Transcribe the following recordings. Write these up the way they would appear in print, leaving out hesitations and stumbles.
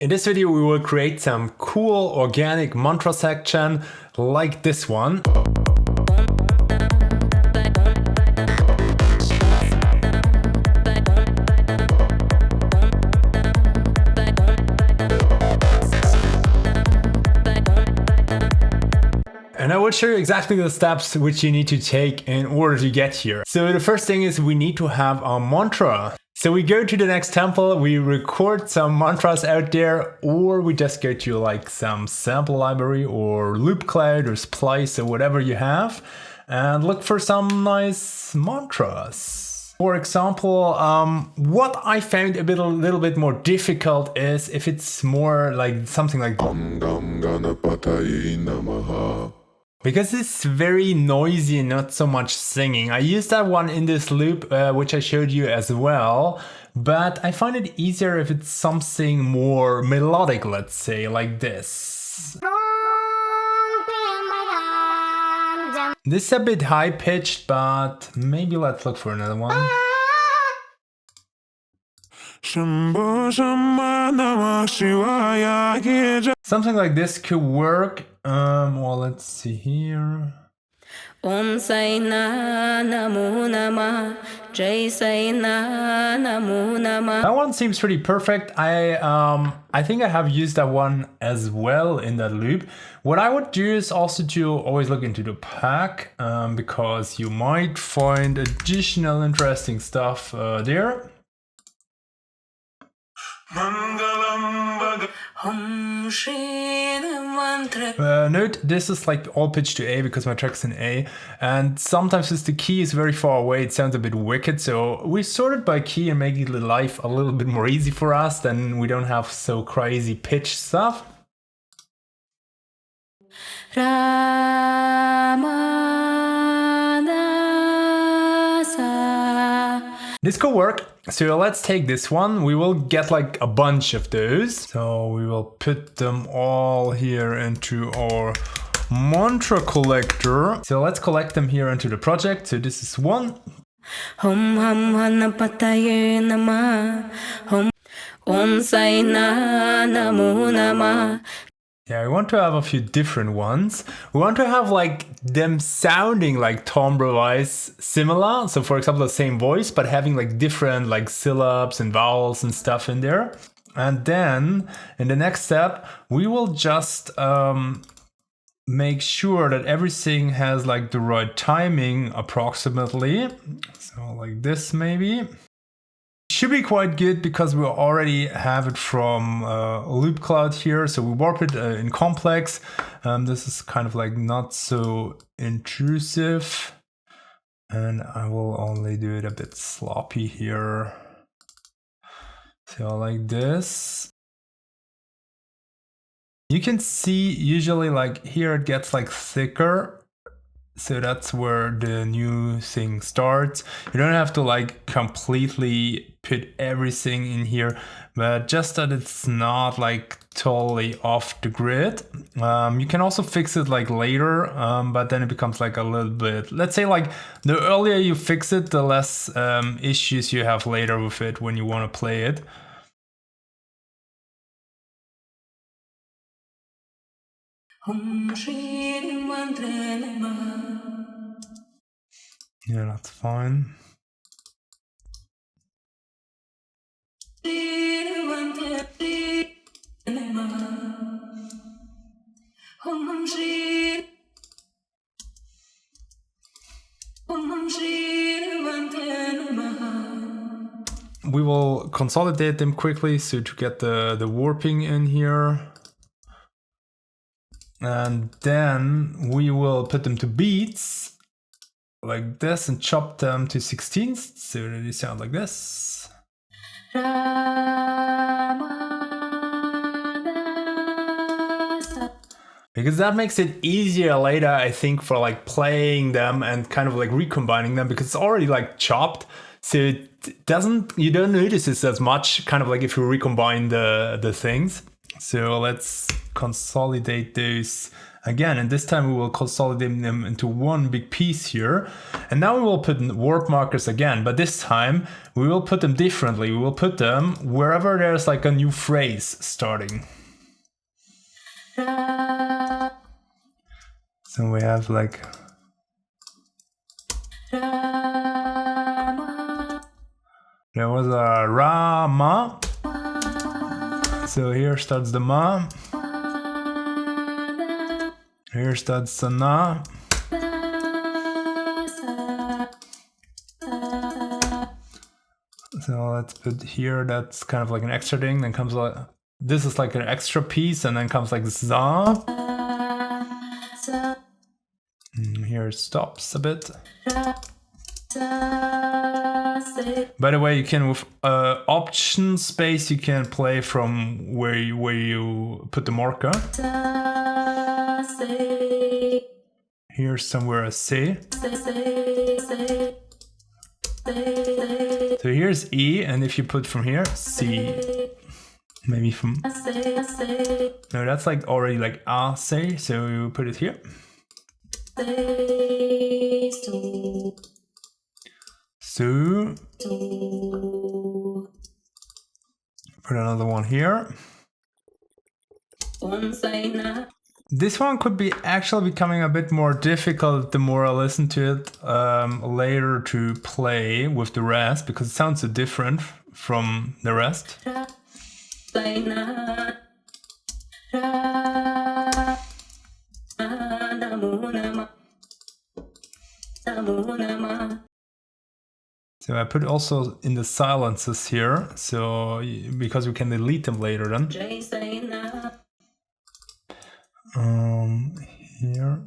In this video we will create some cool organic mantra section like this one. And I will show you exactly the steps which you need to take in order to get here. So the first thing is we need to have a mantra. So we go to the next temple, we record some mantras out there, or we just go to like some sample library or loop cloud or splice or whatever you have and look for some nice mantras. For example, what I found a little bit more difficult is if it's more like something like because it's very noisy and not so much singing. I used that one in this loop, which I showed you as well, but I find it easier if it's something more melodic, let's say, like this. This is a bit high-pitched, but maybe let's look for another one. Something like this could work. Well, let's see here. That one seems pretty perfect. I think I have used that one as well in that loop. What I would do is also to always look into the pack because you might find additional interesting stuff there. Note this is like all pitched to A because my track's in A, and sometimes if the key is very far away it sounds a bit wicked, so we sort it by key and make it life a little bit more easy for us, then we don't have so crazy pitch stuff. This could work. So let's take this one. We will get like a bunch of those. So we will put them all here into our mantra collector. So let's collect them here into the project. So this is one. Yeah, we want to have a few different ones. We want to have like them sounding like timbre-wise similar. So for example, the same voice, but having like different like syllables and vowels and stuff in there. And then in the next step, we will just make sure that everything has like the right timing approximately. So like this maybe. Should be quite good because we already have it from Loop Cloud here, so we warp it in complex. This is kind of like not so intrusive, and I will only do it a bit sloppy here. So like this. You can see usually like here it gets like thicker. So that's where the new thing starts. You don't have to like completely put everything in here, but just that it's not like totally off the grid. You can also fix it like later, but then it becomes like a little bit, let's say like the earlier you fix it, the less issues you have later with it when you want to play it. Yeah, that's fine. We will consolidate them quickly so to get the warping in here. And then we will put them to beats like this and chop them to 16ths so that they sound like this. Because that makes it easier later, I think, for like playing them and kind of like recombining them because it's already like chopped. So you don't notice this as much, kind of like if you recombine the things. So let's consolidate those again, and this time we will consolidate them into one big piece here. And now we will put warp markers again, but this time we will put them differently. We will put them wherever there's like a new phrase starting. So we have like there was a Rama. So here starts the Ma. Here starts the Na. So let's put here, that's kind of like an extra thing. Then comes like, this is like an extra piece, and then comes like Za. And here it stops a bit. By the way, you can with option space, you can play from where you put the marker. Here's somewhere a C. So here's E, and if you put from here C, maybe from no, that's like already like A C. So you put it here. So put another one here. This one could be actually becoming a bit more difficult the more I listen to it later to play with the rest, because it sounds so different from the rest. So I put also in the silences here, so because we can delete them later then. Here.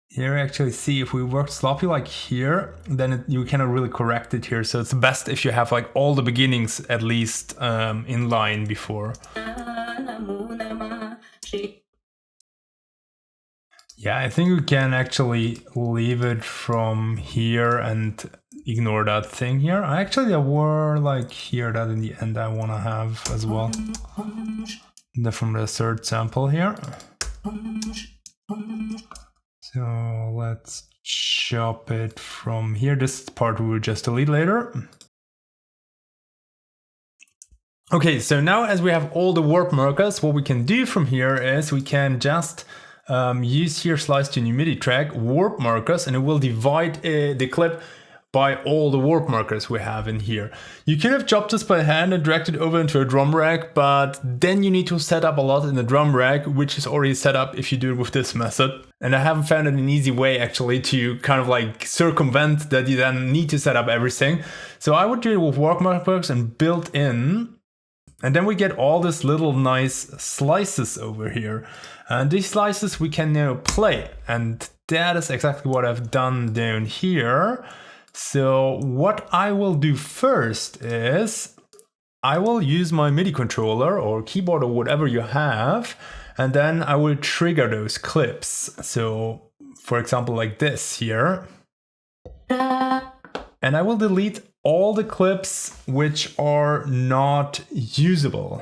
Here actually see if we work sloppy like here, then you cannot really correct it here. So it's best if you have like all the beginnings at least in line before. Yeah, I think we can actually leave it from here and ignore that thing here. Actually, there were like here that in the end I want to have as well. From the third sample here. So let's chop it from here. This part we will just delete later. Okay, so now as we have all the warp markers, what we can do from here is we can just use here slice to new MIDI track warp markers, and it will divide the clip by all the warp markers we have in here. You could have chopped this by hand and dragged it over into a drum rack, but then you need to set up a lot in the drum rack, which is already set up if you do it with this method. And I haven't found an easy way actually to kind of like circumvent that you then need to set up everything. So I would do it with warp markers and built in. And then we get all these little nice slices over here. And these slices we can now play. And that is exactly what I've done down here. So what I will do first is I will use my MIDI controller or keyboard or whatever you have, and then I will trigger those clips. So for example, like this here. And I will delete all the clips which are not usable.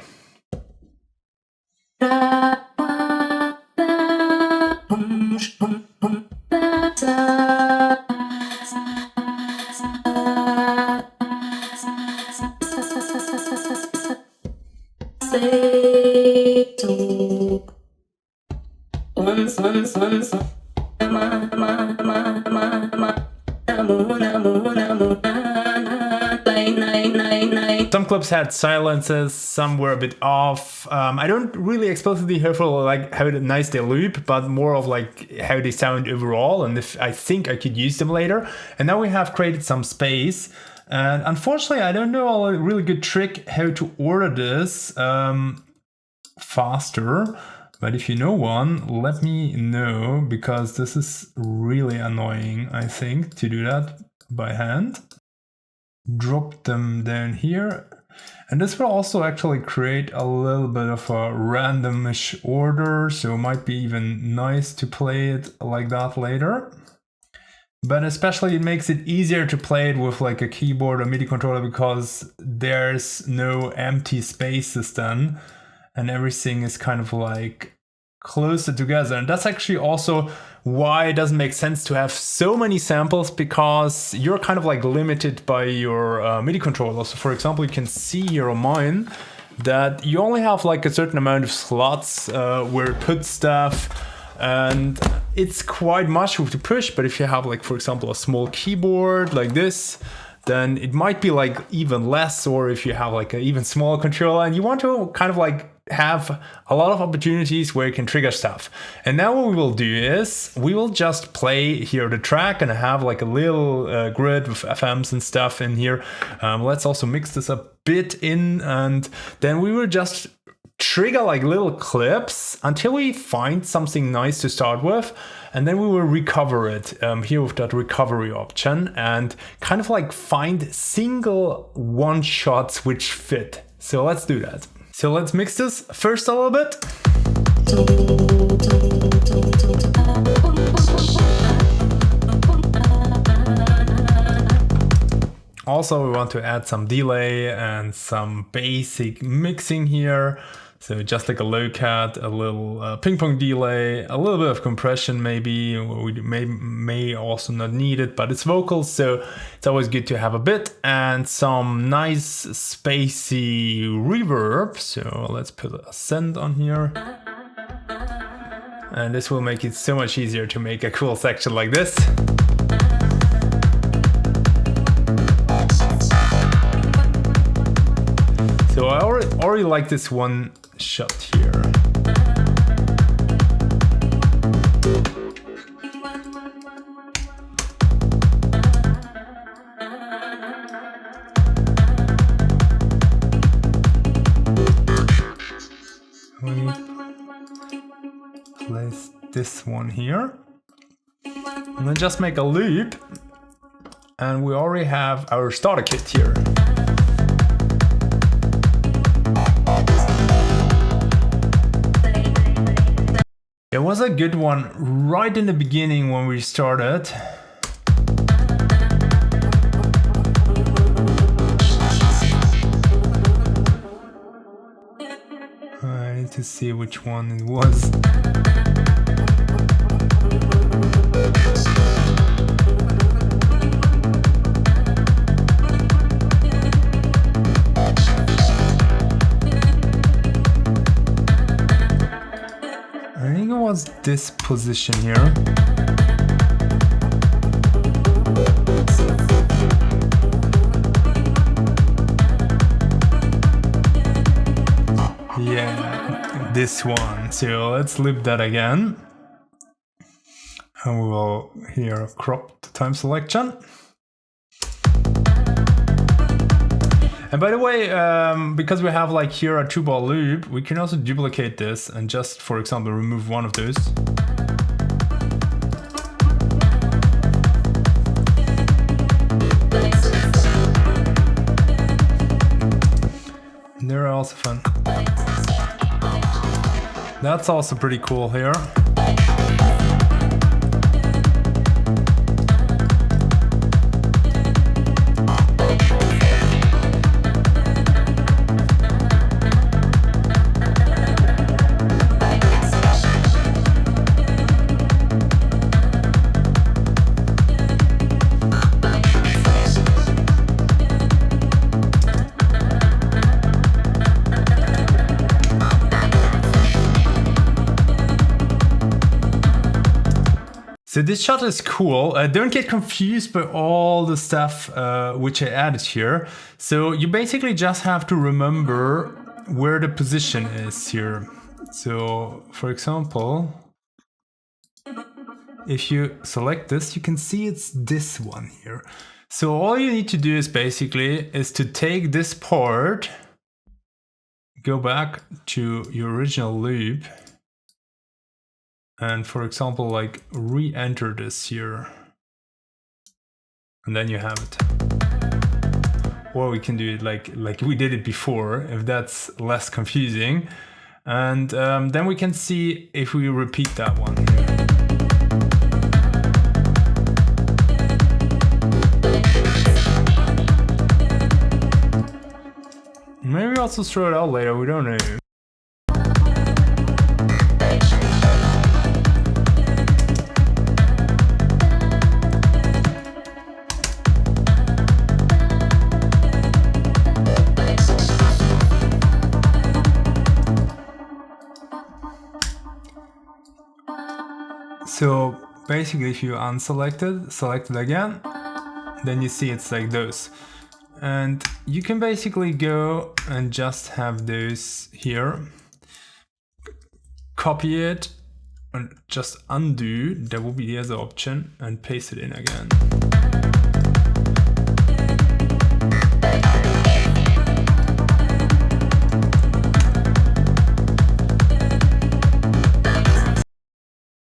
Some clips had silences, some were a bit off. I don't really explicitly hear for like how nice they loop, but more of like how they sound overall, and if I think I could use them later. And now we have created some space. And unfortunately, I don't know a really good trick how to order this faster. But if you know one, let me know, because this is really annoying, I think, to do that by hand. Drop them down here. And this will also actually create a little bit of a randomish order, so it might be even nice to play it like that later. But especially it makes it easier to play it with like a keyboard or MIDI controller because there's no empty spaces then, and everything is kind of like closer together. And that's actually also why it doesn't make sense to have so many samples, because you're kind of like limited by your MIDI controller. So for example, you can see here on mine that you only have like a certain amount of slots where it puts stuff, and it's quite much to push. But if you have like, for example, a small keyboard like this, then it might be like even less, or if you have like an even smaller controller and you want to kind of like have a lot of opportunities where you can trigger stuff. And now what we will do is we will just play here the track and have like a little grid with FMs and stuff in here. Let's also mix this a bit in, and then we will just trigger like little clips until we find something nice to start with, and then we will recover it here with that recovery option and kind of like find single one shots which fit. So let's do that. So let's mix this first a little bit. Also, we want to add some delay and some basic mixing here. So just like a low cut, a little ping pong delay, a little bit of compression maybe. We may also not need it, but it's vocals, so it's always good to have a bit, and some nice spacey reverb. So let's put a send on here. And this will make it so much easier to make a cool section like this. So I already like this one shot here. We place this one here, and then just make a loop, and we already have our starter kit here. It was a good one right in the beginning when we started. I need to see which one it was. I think it was this position here. Yeah, this one. So let's loop that again. And we will here crop the time selection. And by the way, because we have like here a 2-bar loop, we can also duplicate this and just, for example, remove one of those. And they're also fun. That's also pretty cool here. So this shot is cool. Don't get confused by all the stuff which I added here. So you basically just have to remember where the position is here. So for example, if you select this, you can see it's this one here. So all you need to do is basically to take this part, go back to your original loop, and for example, like re-enter this here. And then you have it. or we can do it like we did it before, if that's less confusing. And then we can see if we repeat that one here. Maybe also throw it out later, we don't know. So basically if you unselect it, select it again, then you see it's like those. And you can basically go and just have those here. Copy it and just undo, that will be the other option, and paste it in again.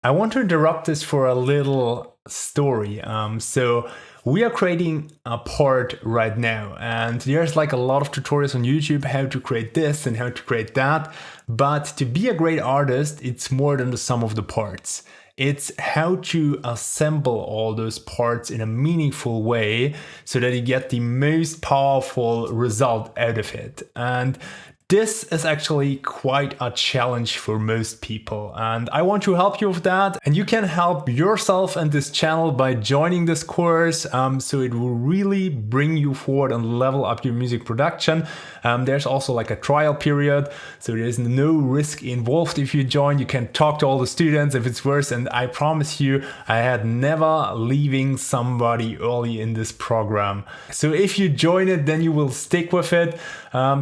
I want to interrupt this for a little story. So we are creating a part right now, and there's like a lot of tutorials on YouTube how to create this and how to create that. But to be a great artist, it's more than the sum of the parts. It's how to assemble all those parts in a meaningful way so that you get the most powerful result out of it. And this is actually quite a challenge for most people, and I want to help you with that. And you can help yourself and this channel by joining this course, so it will really bring you forward and level up your music production. There's also like a trial period, so there's no risk involved if you join. You can talk to all the students if it's worse, and I promise you, I had never leaving somebody early in this program. So if you join it, then you will stick with it,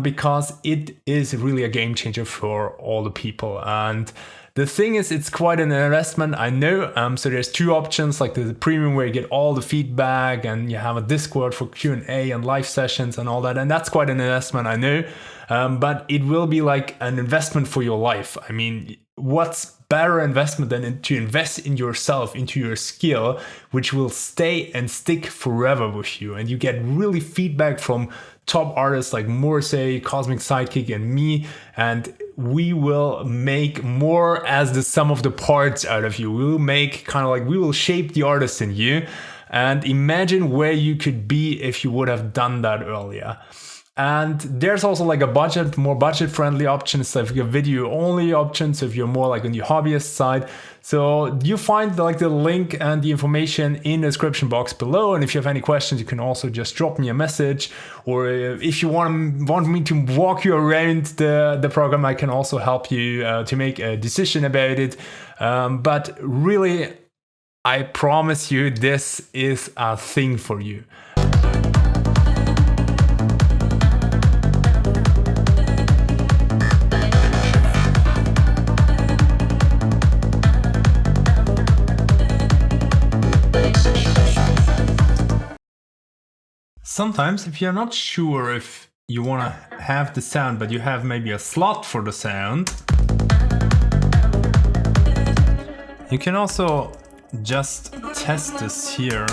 because it is really a game changer for all the people. And the thing is, it's quite an investment, I know. So there's two options, like the premium where you get all the feedback and you have a Discord for Q&A and live sessions and all that. And that's quite an investment, I know. But it will be like an investment for your life. I mean, what's better investment than to invest in yourself, into your skill, which will stay and stick forever with you. And you get really feedback from top artists like Morrissey, Cosmic Sidekick, and me, and we will make more as the sum of the parts out of you. We will make kind of like, we will shape the artist in you, and imagine where you could be if you would have done that earlier. And there's also like a more budget-friendly option, so like a video-only option, so if you're more like on the hobbyist side. So you find like the link and the information in the description box below, and if you have any questions, you can also just drop me a message, or if you want me to walk you around the program, I can also help you to make a decision about it. But really, I promise you, this is a thing for you. Sometimes if you're not sure if you want to have the sound, but you have maybe a slot for the sound, you can also just test this here.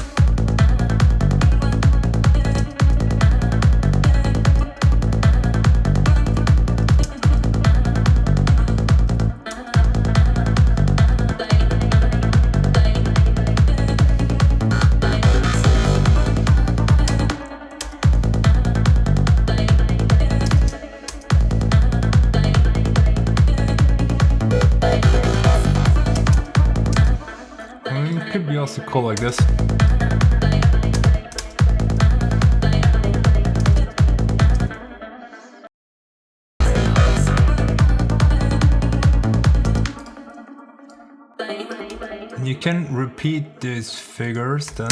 Could be also cool like this. And you can repeat these figures then.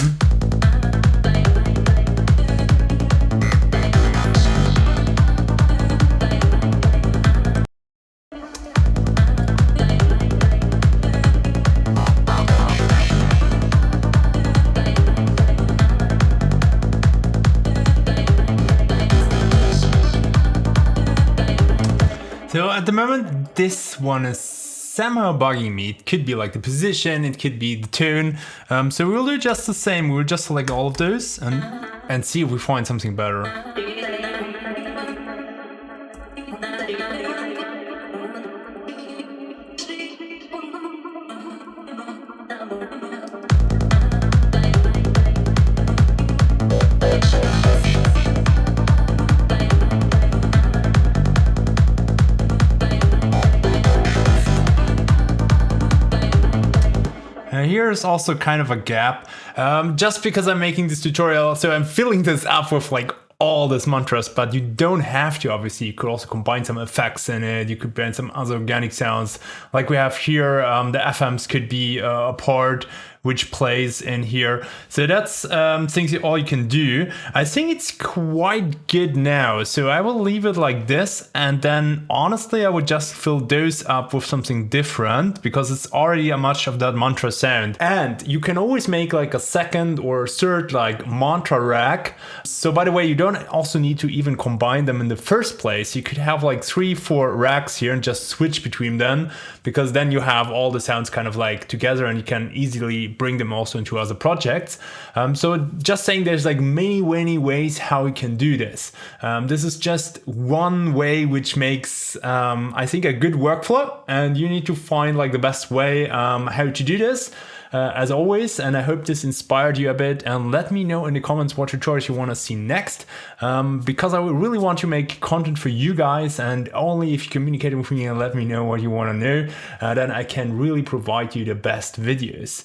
So at the moment, this one is somehow bugging me. It could be like the position, it could be the tone. So we'll do just the same. We'll just select all of those and see if we find something better. Here's also kind of a gap, just because I'm making this tutorial, so I'm filling this up with like all these mantras, but you don't have to. Obviously, you could also combine some effects in it. You could blend some other organic sounds like we have here. The FMs could be a part which plays in here. So that's things all you can do. I think it's quite good now. So I will leave it like this. And then honestly, I would just fill those up with something different because it's already a much of that mantra sound. And you can always make like a second or third like mantra rack. So by the way, you don't also need to even combine them in the first place. You could have like 3-4 racks here and just switch between them, because then you have all the sounds kind of like together and you can easily bring them also into other projects. So just saying, there's like many ways how you can do this. This is just one way which makes I think a good workflow, and you need to find like the best way how to do this. As always, and I hope this inspired you a bit, and let me know in the comments what tutorials you want to see next, because I really want to make content for you guys, and only if you communicate with me and let me know what you want to know, then I can really provide you the best videos.